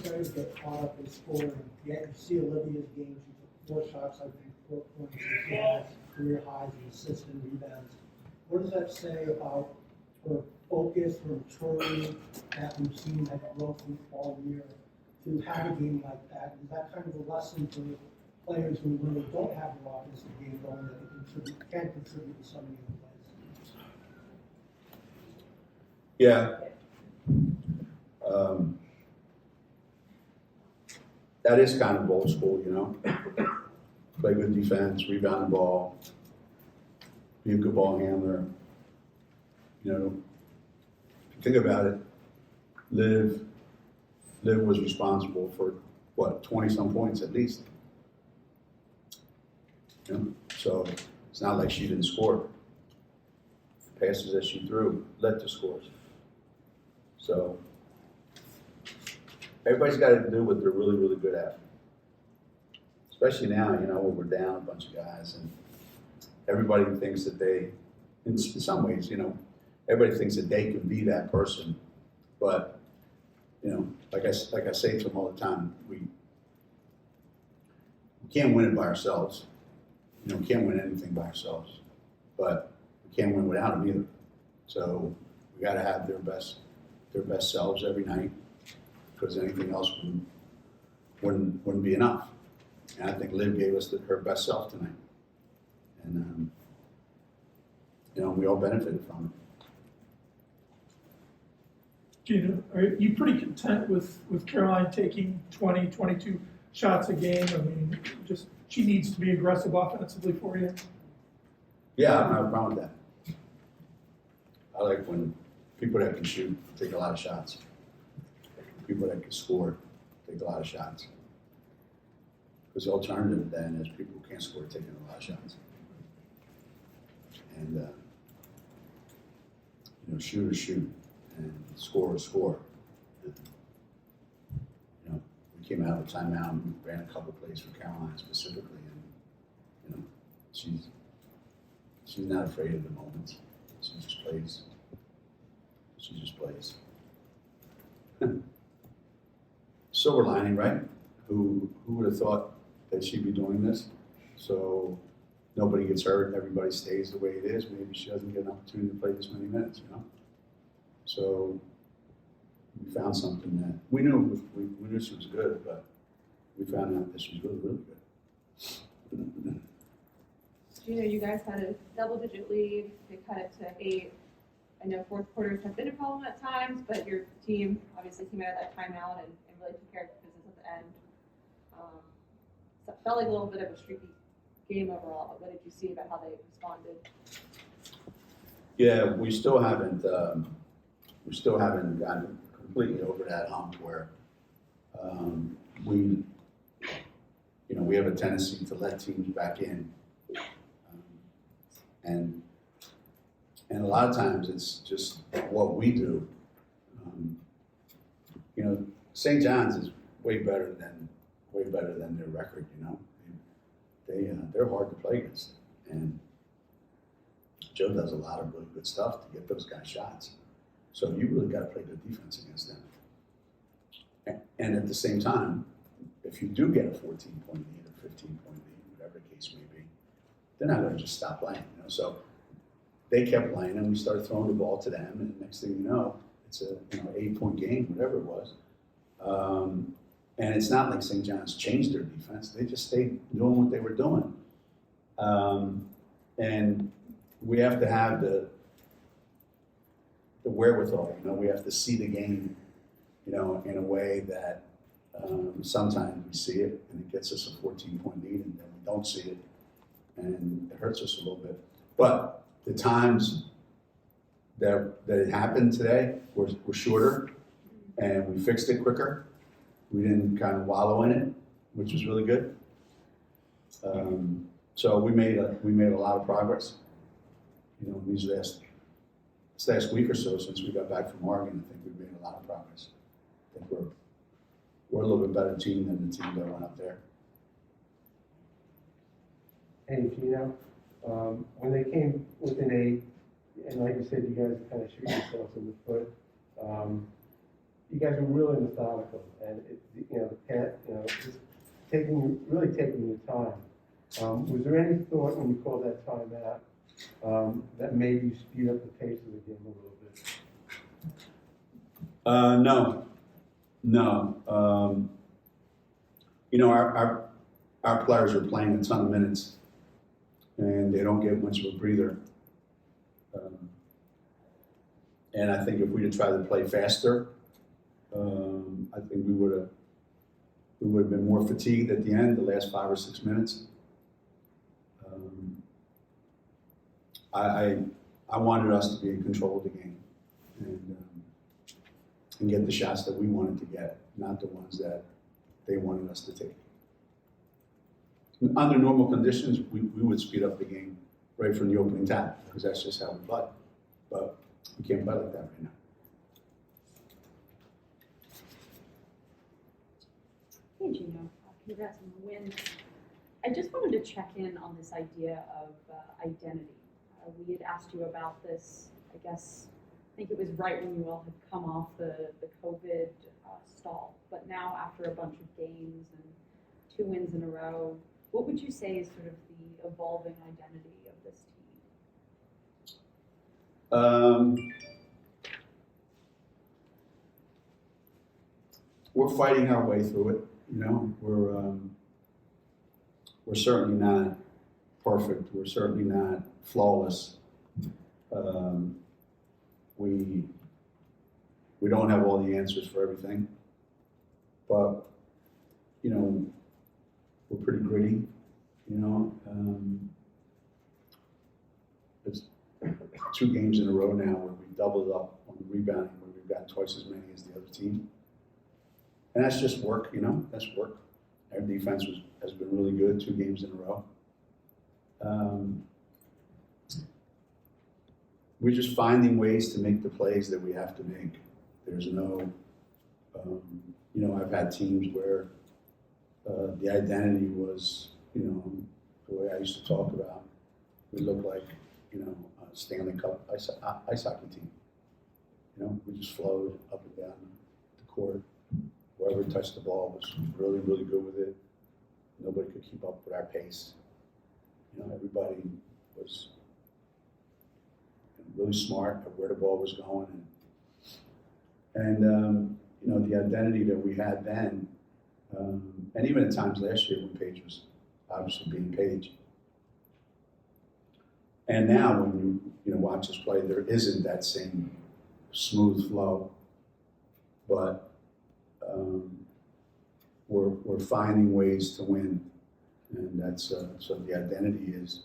players get caught up in scoring. Yet you see Olivia's game, she took 4 shots, I think, 4 points. She has career highs in assists and rebounds. What does that say about her focus, her maturity, that we've seen that growth all year to have a game like that? Is that kind of a lesson for players who, when they don't have their offensive game going, that they can contribute to so many other plays? Yeah. That is kind of old school, you know. Play good defense, rebound the ball, be a good ball handler. You know, if you think about it, Liv was responsible for what, 20-some points at least. You know? So it's not like she didn't score. The passes that she threw led to scores. So everybody's got to do what they're really, really good at. Especially now, you know, when we're down a bunch of guys and everybody thinks that they, in some ways, you know, everybody thinks that they can be that person. But, you know, like I say to them all the time, we can't win it by ourselves. You know, we can't win anything by ourselves. But we can't win without them either. So we got to have their best selves every night, because anything else wouldn't be enough. And I think Liv gave us her best self tonight. And, you know, we all benefited from it. Geno, are you pretty content with Caroline taking 20, 22 shots a game? I mean, just she needs to be aggressive offensively for you? Yeah, I don't have a problem with that. I like when people that can shoot take a lot of shots. People that can score take a lot of shots. Because the alternative then is people who can't score taking a lot of shots. And, you know, shoot or shoot, and score or score. And, you know, we came out of the timeout and ran a couple plays for Caroline specifically, and, you know, she's not afraid of the moments. She just plays. She just plays. Silver lining, right? Who would have thought that she'd be doing this? So nobody gets hurt, everybody stays the way it is. Maybe she doesn't get an opportunity to play this many minutes, you know? So we found something that we knew she was good, but we found out that she's really, really good. Geno, you guys had a double-digit lead. They cut it to 8. I know fourth quarters have been a problem at times, but your team obviously came out of that timeout and really took care of business at the end. So it felt like a little bit of a streaky game overall, but what did you see about how they responded? Yeah, we still haven't gotten completely over that hump where we have a tendency to let teams back in, and a lot of times it's just what we do. You know, St. John's is way better than their record. You know, they're hard to play against, and Joe does a lot of really good stuff to get those guys shots. So you really got to play good defense against them. And at the same time, if you do get a 14-point lead or 15-point lead, whatever the case may be, they're not going to just stop playing. You know, so they kept playing, and we started throwing the ball to them, and the next thing you know, it's a 8-point game, whatever it was. And it's not like St. John's changed their defense; they just stayed doing what they were doing. And we have to have the wherewithal. You know, we have to see the game, you know, in a way that sometimes we see it, and it gets us a 14-point lead, and then we don't see it, and it hurts us a little bit. But the times that it happened today were shorter, and we fixed it quicker. We didn't kind of wallow in it, which was really good. So we made a lot of progress. You know, this last week or so since we got back from Oregon, I think we've made a lot of progress. I think we're a little bit better team than the team that went up there. Hey, Geno, when they came within 8, and like you said, you guys kind of shoot yourselves in the foot. you guys were really methodical, and just really taking your time. Was there any thought when you called that time out that maybe you speed up the pace of the game a little bit? No. Our players are playing a ton of minutes, and they don't get much of a breather. And I think if we'd have tried to play faster, I think we would have been more fatigued at the end, the last 5 or 6 minutes. I wanted us to be in control of the game and get the shots that we wanted to get, not the ones that they wanted us to take. Under normal conditions, we would speed up the game right from the opening tap, because that's just how we play. But we can't play like that right now. Hey Geno, congrats on the win. I just wanted to check in on this idea of identity. We had asked you about this, I think it was right when you all had come off the COVID stall, but now after a bunch of games and 2 wins in a row, what would you say is sort of the evolving identity of this team? We're fighting our way through it. We're certainly not perfect. We're certainly not flawless. We don't have all the answers for everything, but we're pretty gritty. It's 2 games in a row now where we doubled up on the rebounding, where we've got twice as many as the other team. And that's just work, that's work. Our defense has been really good 2 games in a row. We're just finding ways to make the plays that we have to make. There's no, I've had teams where the identity was, the way I used to talk about, we look like, a Stanley Cup ice hockey team. We just flowed up and down the court. Whoever touched the ball was really, really good with it. Nobody could keep up with our pace. Everybody was really smart at where the ball was going. And the identity that we had then, and even at times last year when Paige was obviously being Paige. And now when you watch us play, there isn't that same smooth flow, but we're finding ways to win, and that's so the identity is,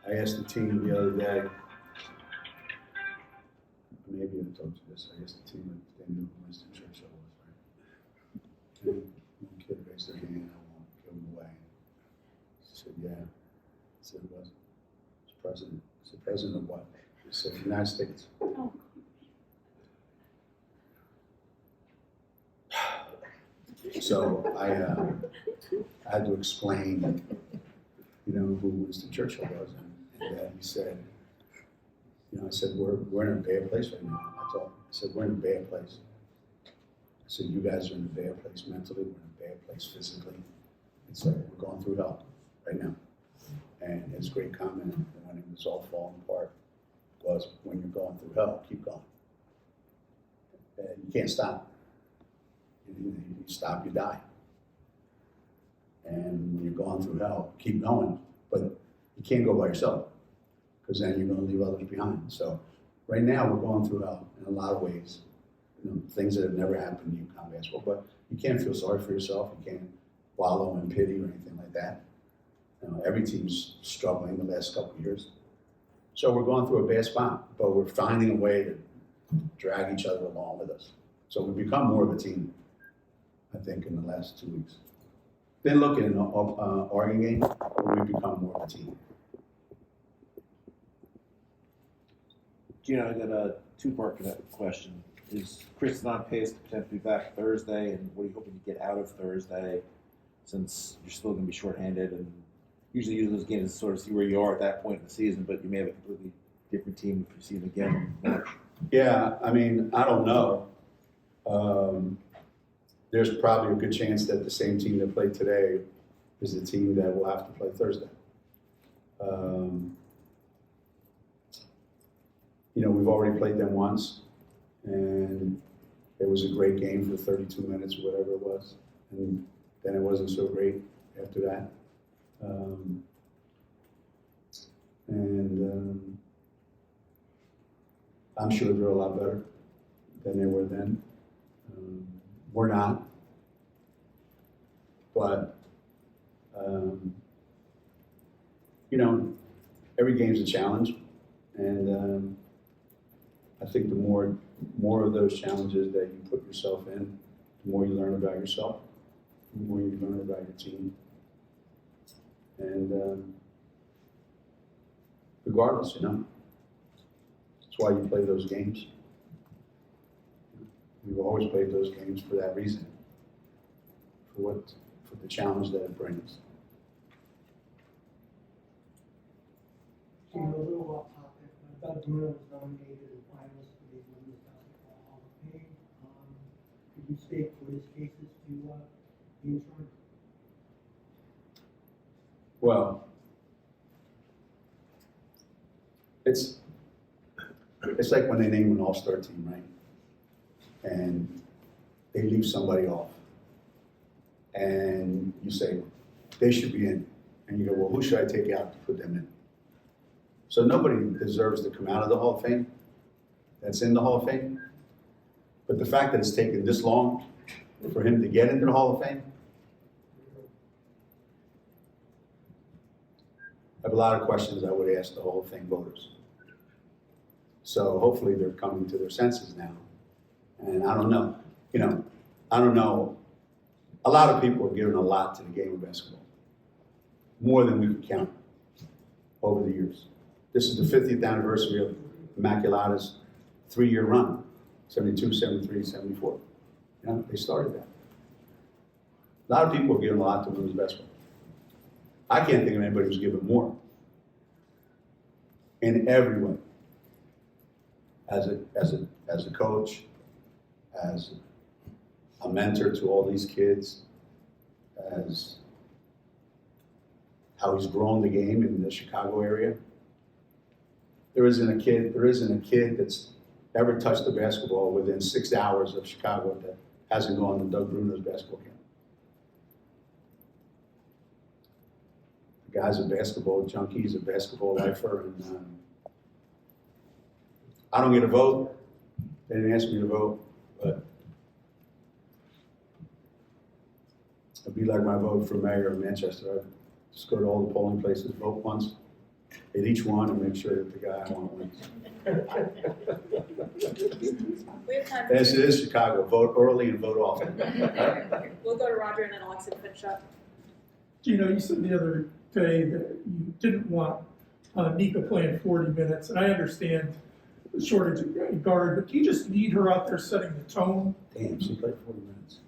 I asked the team the other day, maybe I told you this, I asked the team if they knew who Winston Churchill was, right? And one kid raised their hand, I won't give him away. She said, yeah. I said, it was. It's president. I said, president of what? He said, United States. Oh. So I had to explain, who Winston Churchill was, and he said, I said, we're in a bad place right now. I told him, I said, we're in a bad place. I said, you guys are in a bad place mentally, we're in a bad place physically. It's like we're going through hell right now. And his great comment when it was all falling apart was, when you're going through hell, keep going. And you can't stop. You stop, you die. And when you're going through hell, keep going. But you can't go by yourself, because then you're going to leave others behind. So right now we're going through hell in a lot of ways. Things that have never happened in UConn basketball. But you can't feel sorry for yourself. You can't wallow in pity or anything like that. Every team's struggling the last couple of years. So we're going through a bad spot, but we're finding a way to drag each other along with us. So we've become more of a team, I think, in the last 2 weeks. Then look at an Oregon game, where we've become more of a team. Geno, I got a 2-part question. Is Chris on pace to potentially be back Thursday, and what are you hoping to get out of Thursday, since you're still going to be shorthanded? And usually those games to sort of see where you are at that point in the season, but you may have a completely different team if you see them again in March? Yeah, I mean, I don't know. There's probably a good chance that the same team that played today is the team that will have to play Thursday. We've already played them once, and it was a great game for 32 minutes or whatever it was, and then it wasn't so great after that. I'm sure they're a lot better than they were then. We're not, but every game's a challenge, and I think the more of those challenges that you put yourself in, the more you learn about yourself, the more you learn about your team, and regardless, that's why you play those games. We've always played those games for that reason, for the challenge that it brings. A little off topic, Doug Bruno was nominated as finalist for the Women's Basketball Hall of Fame. Could you state what his case is to the interim? Well, it's like when they name an all-star team, right? And they leave somebody off. And you say, they should be in. And you go, well, who should I take out to put them in? So nobody deserves to come out of the Hall of Fame that's in the Hall of Fame. But the fact that it's taken this long for him to get into the Hall of Fame, I have a lot of questions I would ask the Hall of Fame voters. So hopefully they're coming to their senses now. And I don't know, I don't know. A lot of people have given a lot to the game of basketball, more than we can count over the years. This is the 50th anniversary of Immaculata's 3-year run, 72, 73, 74. They started that. A lot of people have given a lot to women's basketball. I can't think of anybody who's given more in every way. As a coach, as a mentor to all these kids, as how he's grown the game in the Chicago area. There isn't a kid that's ever touched the basketball within 6 hours of Chicago that hasn't gone to Doug Bruno's basketball camp. The guy's a basketball junkie, he's a basketball lifer, and I don't get a vote. They didn't ask me to vote, but it'd be like my vote for mayor of Manchester. I'd just go to all the polling places, vote once, hit each one, and make sure that the guy I want wins. We have time. As it is Chicago, vote early and vote often. We'll go to Roger and then Alexa to finish up. Geno, you said the other day that you didn't want Nika playing 40 minutes, and I understand the shortage of guard, but do you just need her out there setting the tone? Damn, she played 40 minutes.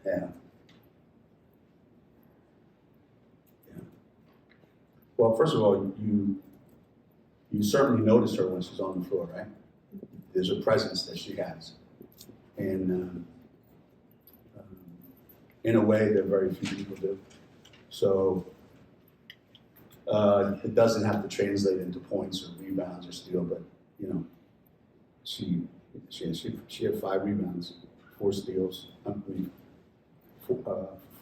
Yeah. Well, first of all, you certainly notice her when she's on the floor, right? There's a presence that she has, and in a way that very few people do. So it doesn't have to translate into points or rebounds or steal, but she had 5 rebounds, 4 steals,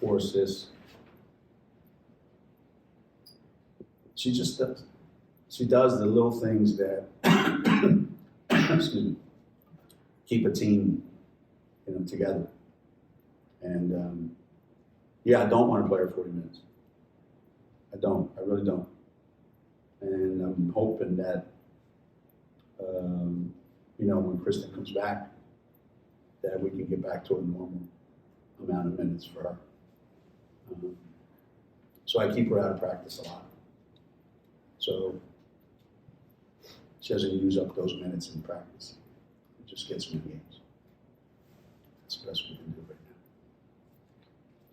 4 assists. She just does. She does the little things that excuse me, keep a team, together. And I don't want to play her 40 minutes. I don't. I really don't. And I'm hoping that when Kristen comes back, that we can get back to a normal amount of minutes for her. So I keep her out of practice a lot. So she doesn't use up those minutes in practice. It just gets me in games. That's the best we can do right now.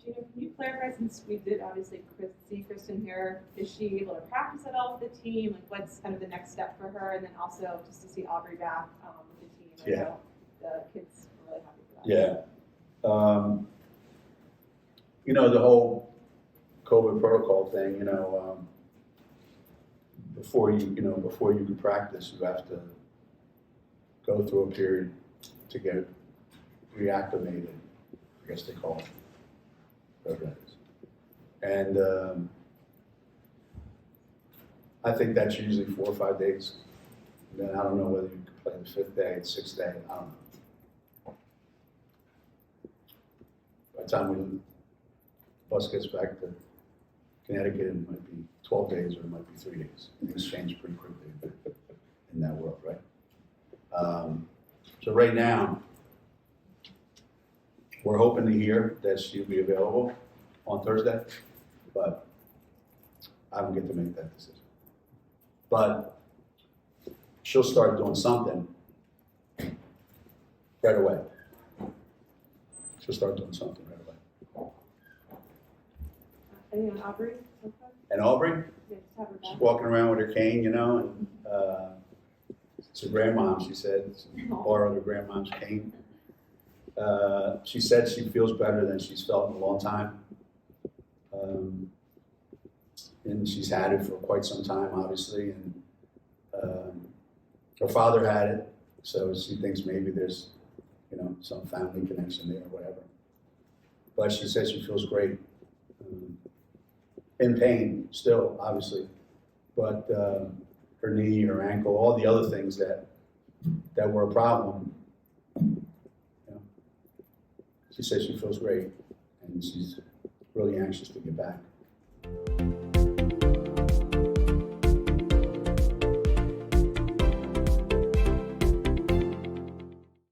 Gino, can you clarify, since we did obviously see Kristen here, is she able to practice at all with the team? Like, what's kind of the next step for her? And then also just to see Aubrey back with the team. I know the kids were really happy for that. Yeah. You know, the whole COVID protocol thing, you know, before you can practice, you have to go through a period to get reacclimated, I guess they call it, whatever that is. And I think that's usually 4 or 5 days. And then I don't know whether you can play the 5th day, the 6th day, I don't know. By the time the bus gets back to Connecticut, it might be 12 days or it might be 3 days. Things change pretty quickly in that world, right? So right now, we're hoping to hear that she'll be available on Thursday, but I don't get to make that decision. But she'll start doing something right away. She'll start doing something right away. Anything on Aubrey? Okay. And Aubrey, Yeah, just have her she's back. walking around with her cane, you know, and it's her grandmom, she said. She borrowed her grandmom's cane. She said she feels better than she's felt in a long time. And she's had it for quite some time, obviously. And her father had it, so she thinks maybe there's, you know, some family connection there or whatever. But she says she feels great. In pain still, obviously. But her knee, her ankle, all the other things that were a problem, you know, she says she feels great, and she's really anxious to get back.